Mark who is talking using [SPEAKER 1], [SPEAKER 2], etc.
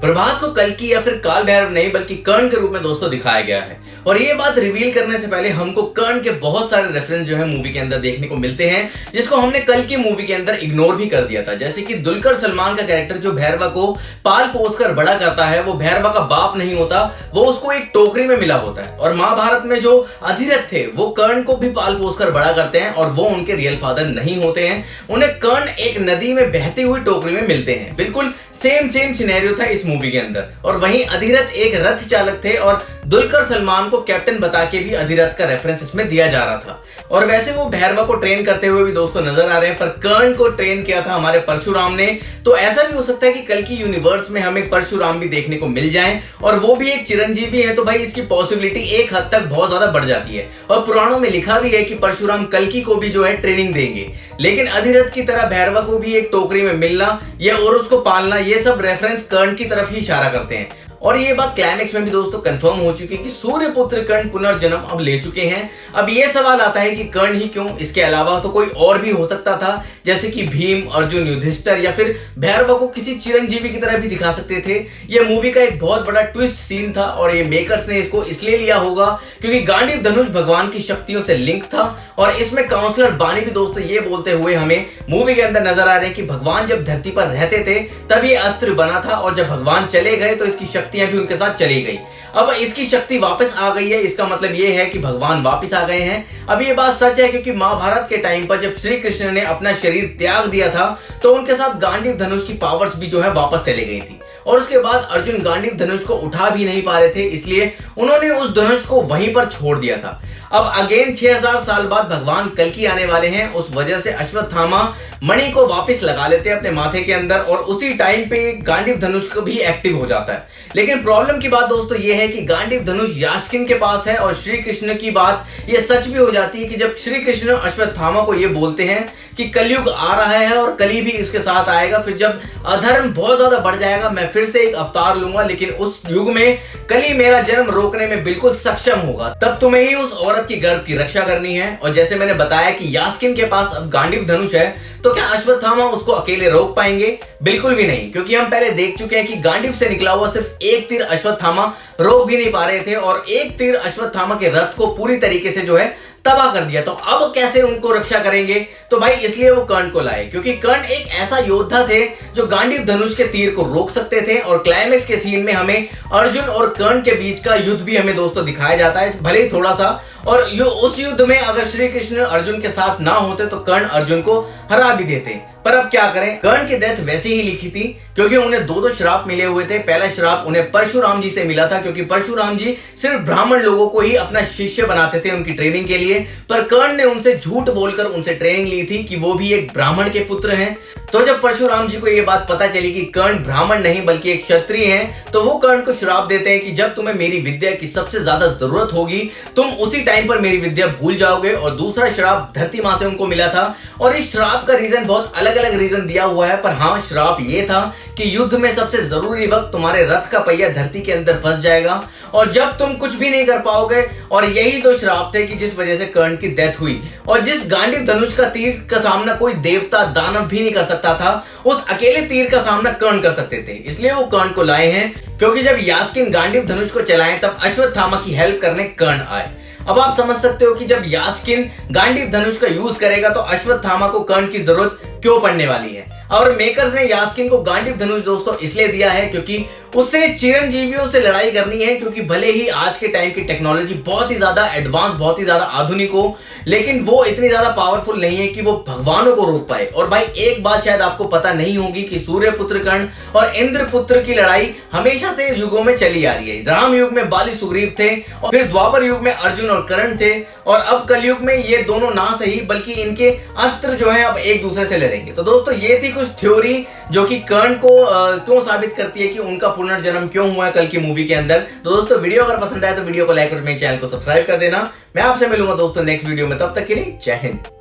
[SPEAKER 1] प्रभास को कल्कि या फिर काल भैरव नहीं बल्कि कर्ण के रूप में दोस्तों दिखाया गया है। और ये बात रिवील करने से पहले हमको कर्ण के बहुत सारे रेफरेंस जो है मूवी के अंदर देखने को मिलते हैं, जिसको हमने कल की मूवी के अंदर इग्नोर भी कर दिया था। जैसे कि दुलकर सलमान का कैरेक्टर जो भैरवा को पाल पोस कर बड़ा करता है, वो भैरवा का बाप नहीं होता, वो उसको एक टोकरी में मिला होता है। और महाभारत में जो अधिरथ थे वो कर्ण को भी पाल पोस कर बड़ा करते हैं और वो उनके रियल फादर नहीं होते हैं। उन्हें कर्ण एक नदी में बहती हुई टोकरी में मिलते हैं। बिल्कुल सेम सिनेरियो था इस मूवी के अंदर। और वहीं अधिरथ एक रथ चालक थे और दुलकर सलमान को कैप्टन बता के भी अधिरथ का रेफरेंस इसमें दिया जा रहा था। और वैसे वो भैरवा को ट्रेन करते हुए भी दोस्तों नजर आ रहे हैं, पर कर्ण को ट्रेन किया था हमारे परशुराम ने। तो ऐसा भी हो सकता है कि कल की यूनिवर्स में हमें परशुराम भी देखने को मिल जाएं और वो भी एक चिरंजीवी है, तो भाई इसकी पॉसिबिलिटी एक हद तक बहुत ज्यादा बढ़ जाती है। और पुराणों में लिखा भी है कि परशुराम कल्कि को भी जो है ट्रेनिंग देंगे, लेकिन अधिरथ की तरह भैरवा को भी एक टोकरी में मिलना या और उसको पालना, ये सब रेफरेंस कर्ण की तरफ ही इशारा करते हैं। और ये बात क्लाइमेक्स में भी दोस्तों कंफर्म हो चुकी है कि सूर्यपुत्र कर्ण पुनर्जन्म अब ले चुके हैं। अब ये सवाल आता है कि कर्ण ही क्यों, इसके अलावा तो कोई और भी हो सकता था, जैसे कि भीम, अर्जुन, युधिष्ठिर या फिर भैरवा को किसी चिरंजीवी की तरह भी दिखा सकते थे। ये मूवी का एक बहुत बड़ा ट्विस्ट सीन था और ये मेकर्स ने इसको इसलिए लिया होगा क्योंकि गांडीव धनुष भगवान की शक्तियों से लिंक था। और इसमें काउंसलर बानी भी दोस्तों ये बोलते हुए हमें मूवी के अंदर नजर आ रहे हैं कि भगवान जब धरती पर रहते थे तब ये अस्त्र बना था और जब भगवान चले गए तो इसकी शक्तियां भी उनके साथ चली गई। अब इसकी शक्ति वापस आ गई है, इसका मतलब ये है कि भगवान वापस आ गए हैं। अब ये बात सच है क्योंकि महाभारत के टाइम पर जब श्री कृष्ण ने अपना शरीर त्याग दिया था तो उनके साथ गांडीव धनुष की पावर्स भी जो है वापस चली गई थी। और उसके बाद अर्जुन गांडीव धनुष को उठा भी नहीं पा रहे थे, इसलिए उन्होंने उस धनुष को वहीं पर छोड़ दिया था। अब अगेन 6000 साल बाद भगवान कल्कि आने वाले हैं, उस वजह से अश्वत्थामा मणि को वापस लगा लेते हैं अपने माथे के अंदर और उसी टाइम पे गांडीव धनुष को भी एक्टिव हो जाता है। लेकिन प्रॉब्लम की बात दोस्तों ये है कि गांडीव धनुष यास्किन के पास है और श्री कृष्ण की बात ये सच भी हो जाती है कि जब श्री कृष्ण अश्वत्थामा को ये बोलते हैं कि कलयुग आ रहा है और कली भी इसके साथ आएगा, फिर जब अधर्म बहुत ज्यादा बढ़ जाएगा मैं फिर से एक अवतार लूंगा, लेकिन उस युग में कली मेरा जन्म रोकने में बिल्कुल सक्षम होगा, तब तुम्हें ही उस औरत की गर्भ की रक्षा करनी है। और जैसे मैंने बताया कि यास्किन के पास अब गांडीव धनुष है, तो क्या अश्वत्थामा उसको अकेले रोक पाएंगे? बिल्कुल भी नहीं, क्योंकि हम पहले देख चुके हैं कि गांडीव से निकला हुआ सिर्फ एक तीर अश्वत्थामा रोक भी नहीं पा रहे थे और एक तीर अश्वत्थामा के रथ को पूरी तरीके से जो है तबाह कर दिया। तो अब कैसे उनको रक्षा करेंगे? तो भाई इसलिए वो कर्ण को लाए, क्योंकि कर्ण एक ऐसा योद्धा थे जो गांडीव धनुष के तीर को रोक सकते थे। और क्लाइमेक्स के सीन में हमें अर्जुन और कर्ण के बीच का युद्ध भी हमें दोस्तों दिखाया जाता है, भले ही थोड़ा सा। और उस युद्ध में अगर श्री कृष्ण अर्जुन के साथ ना होते तो कर्ण अर्जुन को हरा भी देते। पर अब क्या करें, कर्ण की डेथ वैसे ही लिखी थी क्योंकि उन्हें दो श्राप मिले हुए थे। पहला श्राप उन्हें परशुराम जी से मिला था क्योंकि परशुराम जी सिर्फ ब्राह्मण लोगों को ही अपना शिष्य बनाते थे उनकी ट्रेनिंग के लिए, पर कर्ण ने उनसे झूठ बोलकर उनसे ट्रेनिंग ली थी कि वो भी एक ब्राह्मण के पुत्र हैं। तो जब परशुराम जी को यह बात पता चली कि कर्ण ब्राह्मण नहीं बल्कि एक क्षत्रिय हैं, तो वो कर्ण को श्राप देते हैं कि जब तुम्हें मेरी विद्या की सबसे ज्यादा जरूरत होगी तुम उसी टाइम पर मेरी विद्या भूल जाओगे। और दूसरा श्राप धरती मां से उनको मिला था और इस श्राप का रीजन बहुत अलग अलग रीजन दिया हुआ है, पर हाँ श्राप ये था कि युद्ध में सबसे जरूरी वक्त तुम्हारे रथ का पहिया धरती के अंदर फंस जाएगा और जब तुम कुछ भी नहीं कर पाओगे। और यही तो श्राप थे कि जिस वजह से कर्ण की डेथ हुई। और जिस गांडीव धनुष का तीर का सामना कोई देवता दानव भी नहीं कर सकता था, उस अकेले तीर का सामना कर्ण कर सकते थे, इसलिए वो कर्ण को लाए हैं। क्योंकि जब यास्किन गांडीव धनुष को चलाएं तब अश्वत्थामा की हेल्प करने कर्ण आए। अब आप समझ सकते हो कि जब यास्किन गांडीव धनुष का यूज करेगा तो अश्वत्थामा को कर्ण की जरूरत क्यों पड़ने वाली है। और मेकर्स ने यास्किन को गांडीव धनुष दोस्तों इसलिए दिया है क्योंकि उससे चिरंजीवियों से लड़ाई करनी है। क्योंकि भले ही आज के टाइम की टेक्नोलॉजी बहुत ही ज्यादा एडवांस, बहुत ही ज्यादा आधुनिक हो, लेकिन वो इतनी ज्यादा पावरफुल नहीं है कि वो भगवानों को रोक पाए। और भाई एक बात शायद आपको पता नहीं होगी कि सूर्यपुत्र कर्ण और इंद्रपुत्र की लड़ाई हमेशा से युगों में चली आ रही है। राम युग में बाली सुग्रीव थे और फिर द्वापर युग में अर्जुन और कर्ण थे और अब कलयुग में ये दोनों ना सही बल्कि इनके अस्त्र जो है अब एक दूसरे से लड़ेंगे। तो दोस्तों ये थी कुछ थ्योरी जो कि कर्ण को क्यों साबित करती है कि उनका पुनर्जन्म क्यों हुआ है कल की मूवी के अंदर। तो दोस्तों वीडियो अगर पसंद आए तो वीडियो को लाइक और मेरे चैनल को सब्सक्राइब कर देना। मैं आपसे मिलूंगा दोस्तों नेक्स्ट वीडियो में, तब तक के लिए जय हिंद।